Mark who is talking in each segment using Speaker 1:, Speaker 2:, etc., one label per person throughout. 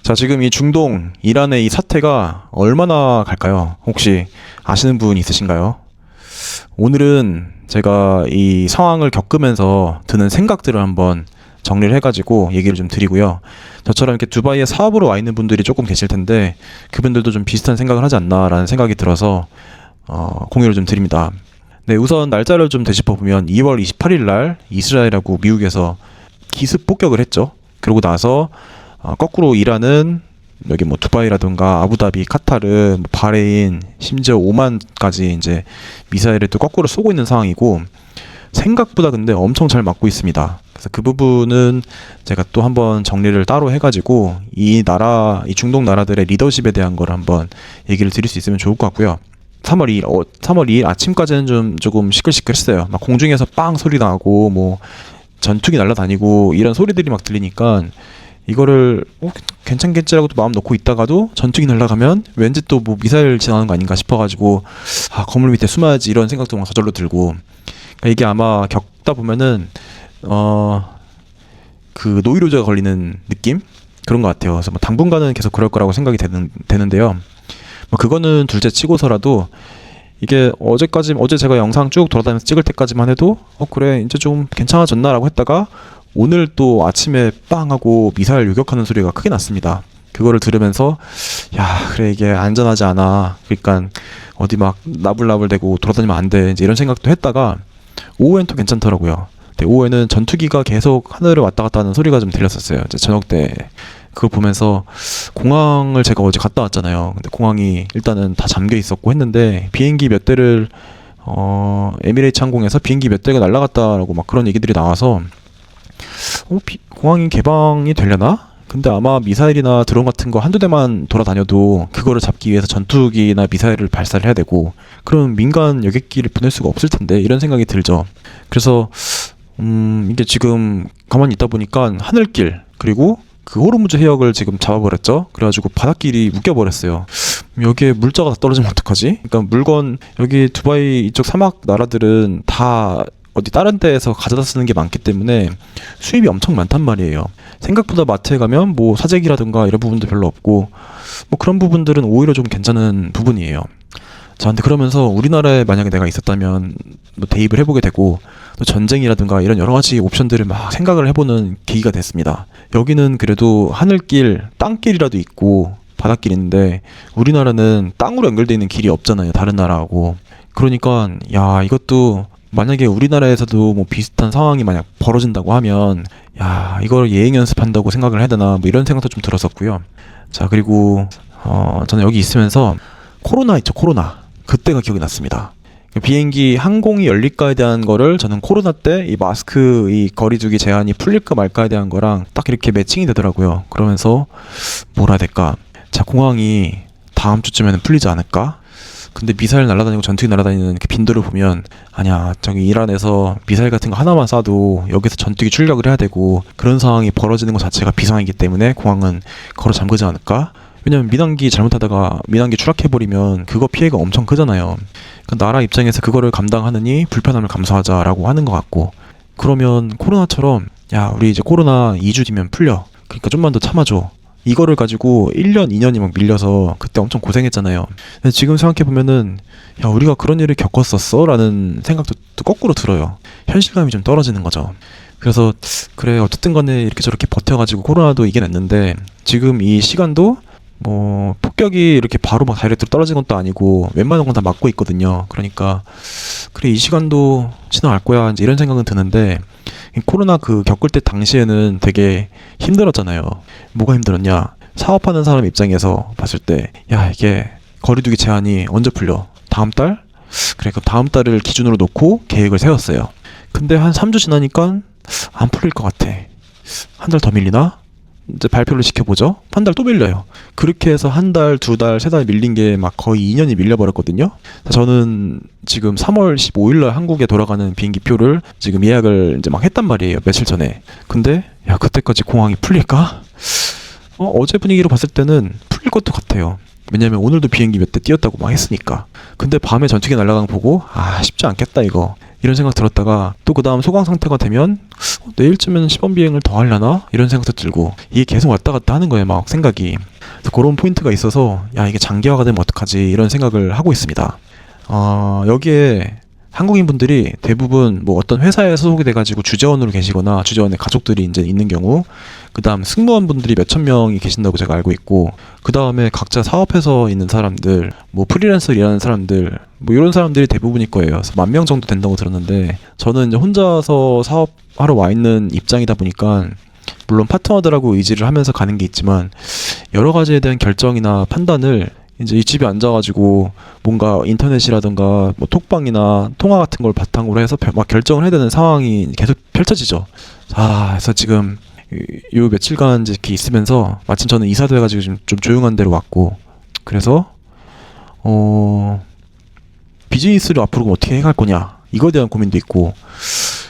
Speaker 1: 자, 지금 이 중동, 이란의 이 사태가 얼마나 갈까요? 혹시 아시는 분 있으신가요? 오늘은 제가 이 상황을 겪으면서 드는 생각들을 한번 정리를 해가지고 얘기를 좀 드리고요. 저처럼 이렇게 두바이에 사업으로 와 있는 분들이 조금 계실 텐데 그분들도 좀 비슷한 생각을 하지 않나라는 생각이 들어서 공유를 좀 드립니다. 네, 우선 날짜를 좀 되짚어보면 2월 28일 날 이스라엘하고 미국에서 기습 폭격을 했죠. 그러고 나서 거꾸로 이란은 여기 뭐 두바이라든가 아부다비, 카타르, 바레인, 심지어 오만까지 이제 미사일을 또 거꾸로 쏘고 있는 상황이고 생각보다 근데 엄청 잘 맞고 있습니다. 그래서 그 부분은 제가 또 한번 정리를 따로 해가지고 이 중동 나라들의 리더십에 대한 걸 한번 얘기를 드릴 수 있으면 좋을 것 같고요. 3월 2일 아침까지는 조금 시끌시끌했어요. 막 공중에서 빵 소리 나고 뭐 전투기 날아다니고 이런 소리들이 막 들리니까 이거를 괜찮겠지라고 또 마음 놓고 있다가도 전투기 날아가면 왠지 또 뭐 미사일 지나가는 거 아닌가 싶어가지고 건물 밑에 숨어야지 이런 생각도 막 저절로 들고, 그러니까 이게 아마 겪다 보면은 그 노이로제가 걸리는 느낌 그런 것 같아요. 그래서 뭐 당분간은 계속 그럴 거라고 생각이 되는데요. 뭐 그거는 둘째 치고서라도 이게 어제 제가 영상 쭉 돌아다니면서 찍을 때까지만 해도 그래 이제 좀 괜찮아졌나라고 했다가 오늘 또 아침에 빵 하고 미사일 요격하는 소리가 크게 났습니다. 그거를 들으면서 야 그래 이게 안전하지 않아, 그러니까 어디 막 나불나불대고 돌아다니면 안 돼 이제 이런 생각도 했다가 오후엔 또 괜찮더라고요. 근데 오후에는 전투기가 계속 하늘을 왔다 갔다 하는 소리가 좀 들렸었어요. 이제 저녁 때 그걸 보면서 공항을 제가 어제 갔다 왔잖아요. 근데 공항이 일단은 다 잠겨 있었고 했는데 비행기 몇 대를 에미레이트 항공에서 비행기 몇 대가 날아갔다라고 막 그런 얘기들이 나와서 공항이 개방이 되려나? 근데 아마 미사일이나 드론 같은 거 한두 대만 돌아다녀도 그거를 잡기 위해서 전투기나 미사일을 발사를 해야 되고 그런 민간 여객기를 보낼 수가 없을 텐데 이런 생각이 들죠. 그래서 이게 지금 가만히 있다 보니까 하늘길 그리고 그 호르무즈 해역을 지금 잡아버렸죠. 그래가지고 바닷길이 묶여버렸어요. 여기에 물자가 다 떨어지면 어떡하지? 그러니까 물건 여기 두바이 이쪽 사막 나라들은 다 어디 다른 데에서 가져다 쓰는 게 많기 때문에 수입이 엄청 많단 말이에요. 생각보다 마트에 가면 뭐 사재기라든가 이런 부분도 별로 없고 뭐 그런 부분들은 오히려 좀 괜찮은 부분이에요. 자, 근데 그러면서 우리나라에 만약에 내가 있었다면 뭐 대입을 해보게 되고 또 전쟁이라든가 이런 여러 가지 옵션들을 막 생각을 해보는 계기가 됐습니다. 여기는 그래도 하늘길, 땅길이라도 있고 바닷길인데 우리나라는 땅으로 연결되어 있는 길이 없잖아요. 다른 나라하고. 그러니까 야 이것도 만약에 우리나라에서도 뭐 비슷한 상황이 만약 벌어진다고 하면 야 이걸 예행 연습한다고 생각을 해야 되나 뭐 이런 생각도 좀 들었었고요. 자, 그리고 저는 여기 있으면서 코로나 있죠. 코로나 그때가 기억이 났습니다. 비행기 항공이 열릴까에 대한 거를 저는 코로나 때 이 마스크 이 거리두기 제한이 풀릴까 말까에 대한 거랑 딱 이렇게 매칭이 되더라고요. 그러면서 뭐라 해야 될까, 자 공항이 다음 주쯤에는 풀리지 않을까? 근데 미사일 날아다니고 전투기 날아다니는 그 빈도를 보면 아니야 저기 이란에서 미사일 같은 거 하나만 쏴도 여기서 전투기 출격을 해야 되고 그런 상황이 벌어지는 것 자체가 비상이기 때문에 공항은 걸어 잠그지 않을까? 왜냐면 민항기 잘못하다가 민항기 추락해버리면 그거 피해가 엄청 크잖아요. 그 나라 입장에서 그거를 감당하느니 불편함을 감수하자라고 하는 것 같고, 그러면 코로나처럼 야 우리 이제 코로나 2주 뒤면 풀려, 그러니까 좀만 더 참아줘, 이거를 가지고 1년 2년이 막 밀려서 그때 엄청 고생했잖아요. 근데 지금 생각해보면은 야 우리가 그런 일을 겪었었어? 라는 생각도 또 거꾸로 들어요. 현실감이 좀 떨어지는 거죠. 그래서 그래 어쨌든 간에 이렇게 저렇게 버텨가지고 코로나도 이겨냈는데 지금 이 시간도 뭐 폭격이 이렇게 바로 막 다이렉트로 떨어진 것도 아니고 웬만한 건 다 막고 있거든요. 그러니까 그래 이 시간도 지나갈 거야 이제 이런 생각은 드는데, 코로나 그 겪을 때 당시에는 되게 힘들었잖아요. 뭐가 힘들었냐, 사업하는 사람 입장에서 봤을 때 야 이게 거리두기 제한이 언제 풀려? 다음 달? 그래 그럼 다음 달을 기준으로 놓고 계획을 세웠어요. 근데 한 3주 지나니까 안 풀릴 것 같아. 한 달 더 밀리나? 이제 발표를 시켜보죠. 한 달 또 밀려요. 그렇게 해서 한 달, 두 달, 세 달 밀린 게 막 거의 2년이 밀려버렸거든요. 저는 지금 3월 15일날 한국에 돌아가는 비행기 표를 지금 예약을 이제 막 했단 말이에요. 며칠 전에. 근데 야 그때까지 공항이 풀릴까? 어제 분위기로 봤을 때는 풀릴 것도 같아요. 왜냐면 오늘도 비행기 몇 대 띄었다고 막 했으니까. 근데 밤에 전투기 날아간 거 보고 쉽지 않겠다 이거. 이런 생각 들었다가 또 그 다음 소강 상태가 되면 내일쯤엔 시범 비행을 더 하려나? 이런 생각도 들고 이게 계속 왔다 갔다 하는 거예요. 막 생각이. 그래서 그런 포인트가 있어서 야 이게 장기화가 되면 어떡하지 이런 생각을 하고 있습니다. 여기에 한국인 분들이 대부분 뭐 어떤 회사에 소속이 돼가지고 주재원으로 계시거나 주재원의 가족들이 이제 있는 경우, 그 다음 승무원 분들이 몇천 명이 계신다고 제가 알고 있고, 그 다음에 각자 사업해서 있는 사람들, 뭐 프리랜서 일하는 사람들, 뭐 이런 사람들이 대부분일 거예요. 그래서 10,000명 정도 된다고 들었는데, 저는 이제 혼자서 사업하러 와 있는 입장이다 보니까 물론 파트너들하고 의지를 하면서 가는 게 있지만 여러 가지에 대한 결정이나 판단을 이제 이 집에 앉아가지고 뭔가 인터넷이라든가 뭐 톡방이나 통화 같은 걸 바탕으로 해서 막 결정을 해야 되는 상황이 계속 펼쳐지죠. 그래서 지금 요 며칠간 이제 이렇게 있으면서 마침 저는 이사도 해가지고 좀 조용한 데로 왔고, 그래서 비즈니스를 앞으로 어떻게 해갈 거냐 이거에 대한 고민도 있고,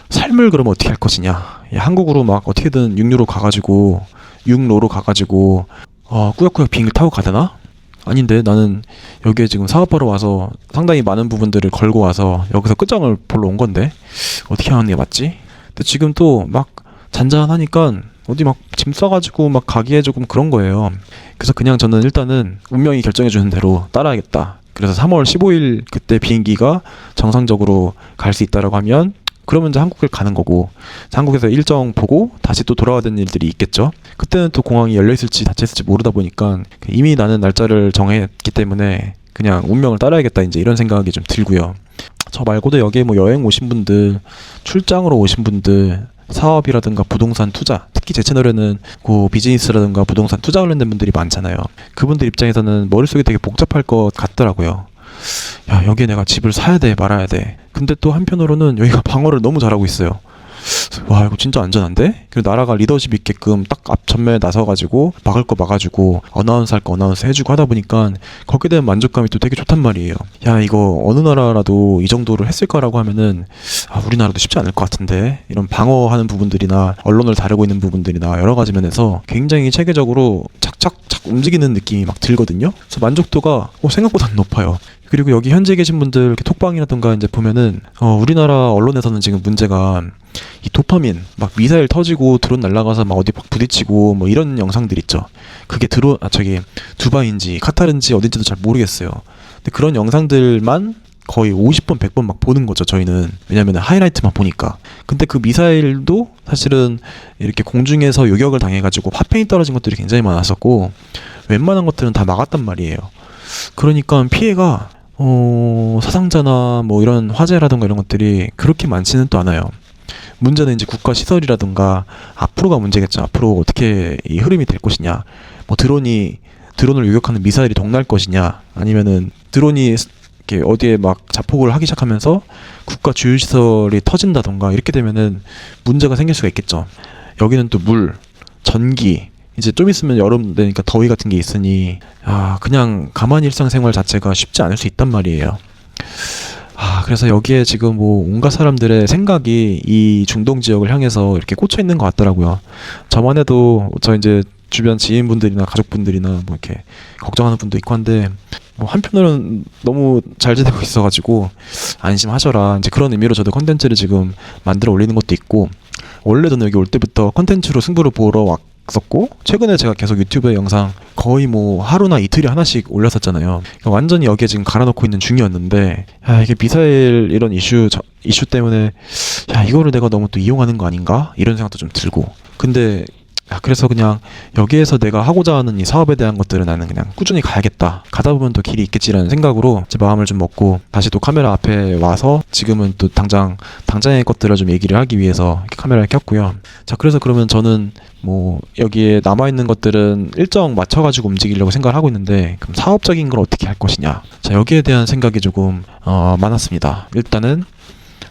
Speaker 1: 삶을 그러면 어떻게 할 것이냐, 한국으로 막 어떻게든 육로로 가가지고 꾸역꾸역 비행기를 타고 가되나? 아닌데 나는 여기에 지금 사업하러 와서 상당히 많은 부분들을 걸고 와서 여기서 끝장을 보러 온 건데 어떻게 하는 게 맞지? 근데 지금 또 막 잔잔하니까 어디 막 짐 싸가지고 막 가기에 조금 그런 거예요. 그래서 그냥 저는 일단은 운명이 결정해주는 대로 따라야겠다. 그래서 3월 15일 그때 비행기가 정상적으로 갈 수 있다라고 하면 그러면 이제 한국을 가는 거고, 한국에서 일정 보고 다시 또 돌아와야 되는 일들이 있겠죠. 그때는 또 공항이 열려있을지 닫혀있을지 모르다 보니까 이미 나는 날짜를 정했기 때문에 그냥 운명을 따라야겠다 이제 이런 생각이 좀 들고요. 저 말고도 여기에 뭐 여행 오신 분들, 출장으로 오신 분들, 사업이라든가 부동산 투자, 특히 제 채널에는 그 비즈니스라든가 부동산 투자 관련된 분들이 많잖아요. 그분들 입장에서는 머릿속이 되게 복잡할 것 같더라고요. 야, 여기에 내가 집을 사야 돼 말아야 돼. 근데 또 한편으로는 여기가 방어를 너무 잘하고 있어요. 와, 이거 진짜 안전한데? 그리고 나라가 리더십 있게끔 딱 앞전면에 나서가지고 막을 거 막아주고 어나운스 할 거 어나운스 해주고 하다 보니까 거기에 대한 만족감이 또 되게 좋단 말이에요. 야, 이거 어느 나라라도 이 정도를 했을 거라고 하면은 우리나라도 쉽지 않을 것 같은데, 이런 방어하는 부분들이나 언론을 다루고 있는 부분들이나 여러 가지 면에서 굉장히 체계적으로 착착착 움직이는 느낌이 막 들거든요. 그래서 만족도가 생각보다 높아요. 그리고 여기 현재 계신 분들 이렇게 톡방이라든가 이제 보면은 우리나라 언론에서는 지금 문제가 이 도파민 막 미사일 터지고 드론 날아가서 막 어디 막 부딪히고 뭐 이런 영상들 있죠. 그게 두바이인지 카타르인지 어딘지도 잘 모르겠어요. 근데 그런 영상들만 거의 50번 100번 막 보는 거죠, 저희는. 왜냐면 하이라이트만 보니까. 근데 그 미사일도 사실은 이렇게 공중에서 요격을 당해가지고 파편이 떨어진 것들이 굉장히 많았었고, 웬만한 것들은 다 막았단 말이에요. 그러니까 피해가 사상자나 뭐 이런 화재라든가 이런 것들이 그렇게 많지는 또 않아요. 문제는 이제 국가 시설이라든가 앞으로가 문제겠죠. 앞으로 어떻게 이 흐름이 될 것이냐. 뭐 드론을 요격하는 미사일이 동날 것이냐, 아니면은 드론이 이렇게 어디에 막 자폭을 하기 시작하면서 국가 주요 시설이 터진다던가 이렇게 되면은 문제가 생길 수가 있겠죠. 여기는 또 물, 전기, 이제 좀 있으면 여름 되니까 더위 같은 게 있으니 그냥 가만히 일상생활 자체가 쉽지 않을 수 있단 말이에요. 그래서 여기에 지금 뭐 온갖 사람들의 생각이 이 중동 지역을 향해서 이렇게 꽂혀 있는 것 같더라고요. 저만 해도 저 이제 주변 지인분들이나 가족분들이나 뭐 이렇게 걱정하는 분도 있고 한데, 뭐 한편으로는 너무 잘 지내고 있어가지고 안심하셔라 이제 그런 의미로 저도 컨텐츠를 지금 만들어 올리는 것도 있고, 원래 저는 여기 올 때부터 컨텐츠로 승부를 보러 왔었고, 최근에 제가 계속 유튜브에 영상 거의 뭐 하루나 이틀에 하나씩 올렸었잖아요. 그러니까 완전히 여기에 지금 갈아놓고 있는 중이었는데, 이게 미사일 이런 이슈 때문에 이거를 내가 너무 또 이용하는 거 아닌가 이런 생각도 좀 들고, 근데 그래서 그냥 여기에서 내가 하고자 하는 이 사업에 대한 것들은 나는 그냥 꾸준히 가야겠다, 가다 보면 또 길이 있겠지라는 생각으로 제 마음을 좀 먹고 다시 또 카메라 앞에 와서 지금은 또 당장의 것들을 좀 얘기를 하기 위해서 이렇게 카메라를 켰고요. 자, 그래서 그러면 저는 뭐 여기에 남아있는 것들은 일정 맞춰가지고 움직이려고 생각을 하고 있는데, 그럼 사업적인 걸 어떻게 할 것이냐. 자, 여기에 대한 생각이 조금 많았습니다. 일단은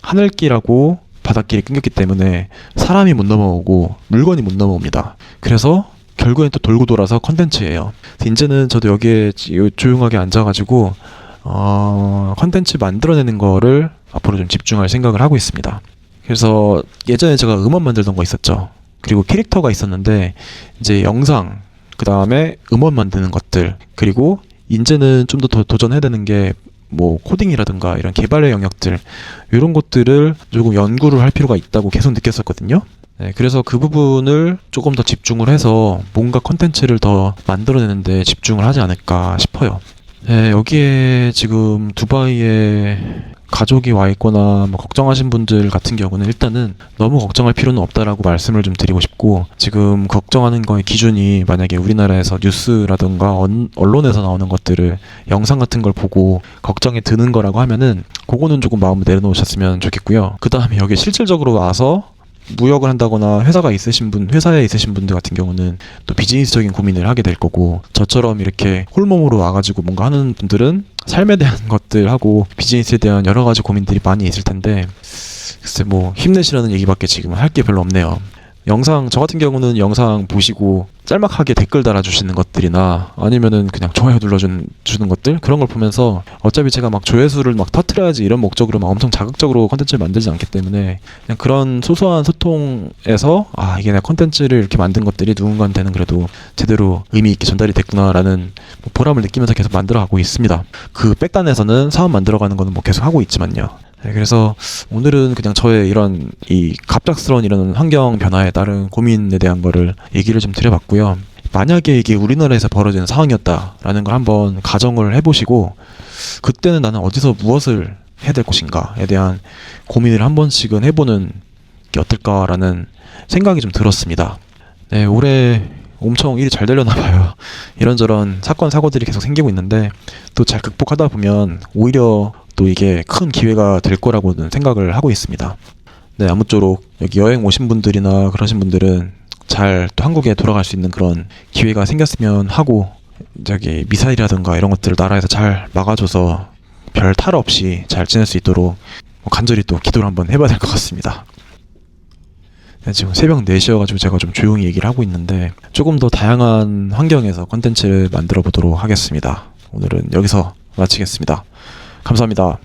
Speaker 1: 하늘길하고 바닷길이 끊겼기 때문에 사람이 못 넘어오고 물건이 못 넘어옵니다. 그래서 결국엔 또 돌고 돌아서 컨텐츠예요. 이제는 저도 여기에 조용하게 앉아가지고 컨텐츠 만들어내는 거를 앞으로 좀 집중할 생각을 하고 있습니다. 그래서 예전에 제가 음원 만들던 거 있었죠. 그리고 캐릭터가 있었는데 이제 영상, 그 다음에 음원 만드는 것들, 그리고 이제는 좀 더 도전해야 되는 게 뭐 코딩이라든가 이런 개발의 영역들 이런 것들을 조금 연구를 할 필요가 있다고 계속 느꼈었거든요. 네, 그래서 그 부분을 조금 더 집중을 해서 뭔가 컨텐츠를 더 만들어내는데 집중을 하지 않을까 싶어요. 네, 여기에 지금 두바이에 가족이 와 있거나 뭐 걱정하신 분들 같은 경우는 일단은 너무 걱정할 필요는 없다라고 말씀을 좀 드리고 싶고, 지금 걱정하는 거의 기준이 만약에 우리나라에서 뉴스라든가 언론에서 나오는 것들을 영상 같은 걸 보고 걱정이 드는 거라고 하면은 그거는 조금 마음을 내려놓으셨으면 좋겠고요. 그 다음에 여기 실질적으로 와서 무역을 한다거나 회사에 있으신 분들 같은 경우는 또 비즈니스적인 고민을 하게 될 거고, 저처럼 이렇게 홀몸으로 와가지고 뭔가 하는 분들은 삶에 대한 것들하고 비즈니스에 대한 여러 가지 고민들이 많이 있을 텐데, 글쎄 뭐 힘내시라는 얘기밖에 지금 할 게 별로 없네요. 저 같은 경우는 영상 보시고 짤막하게 댓글 달아주시는 것들이나 아니면은 그냥 좋아요 눌러주는 것들, 그런 걸 보면서 어차피 제가 막 조회수를 막 터트려야지 이런 목적으로 막 엄청 자극적으로 컨텐츠를 만들지 않기 때문에 그냥 그런 소소한 소통에서 이게 내가 컨텐츠를 이렇게 만든 것들이 누군가한테는 그래도 제대로 의미 있게 전달이 됐구나라는 뭐 보람을 느끼면서 계속 만들어가고 있습니다. 그 백단에서는 사업 만들어가는 거는 뭐 계속 하고 있지만요. 네, 그래서 오늘은 그냥 저의 이런 이 갑작스러운 이런 환경 변화에 따른 고민에 대한 거를 얘기를 좀 드려봤고요. 만약에 이게 우리나라에서 벌어지는 상황이었다라는 걸 한번 가정을 해보시고, 그때는 나는 어디서 무엇을 해야 될 것인가에 대한 고민을 한 번씩은 해보는 게 어떨까라는 생각이 좀 들었습니다. 네, 올해 엄청 일이 잘 되려나 봐요. 이런저런 사건 사고들이 계속 생기고 있는데 또 잘 극복하다 보면 오히려 또 이게 큰 기회가 될 거라고는 생각을 하고 있습니다. 네, 아무쪼록 여기 여행 오신 분들이나 그러신 분들은 잘 또 한국에 돌아갈 수 있는 그런 기회가 생겼으면 하고, 저기 미사일이라든가 이런 것들을 나라에서 잘 막아줘서 별 탈 없이 잘 지낼 수 있도록 간절히 또 기도를 한번 해봐야 될 것 같습니다. 네, 지금 새벽 4시여가지고 제가 좀 조용히 얘기를 하고 있는데 조금 더 다양한 환경에서 컨텐츠를 만들어 보도록 하겠습니다. 오늘은 여기서 마치겠습니다. 감사합니다.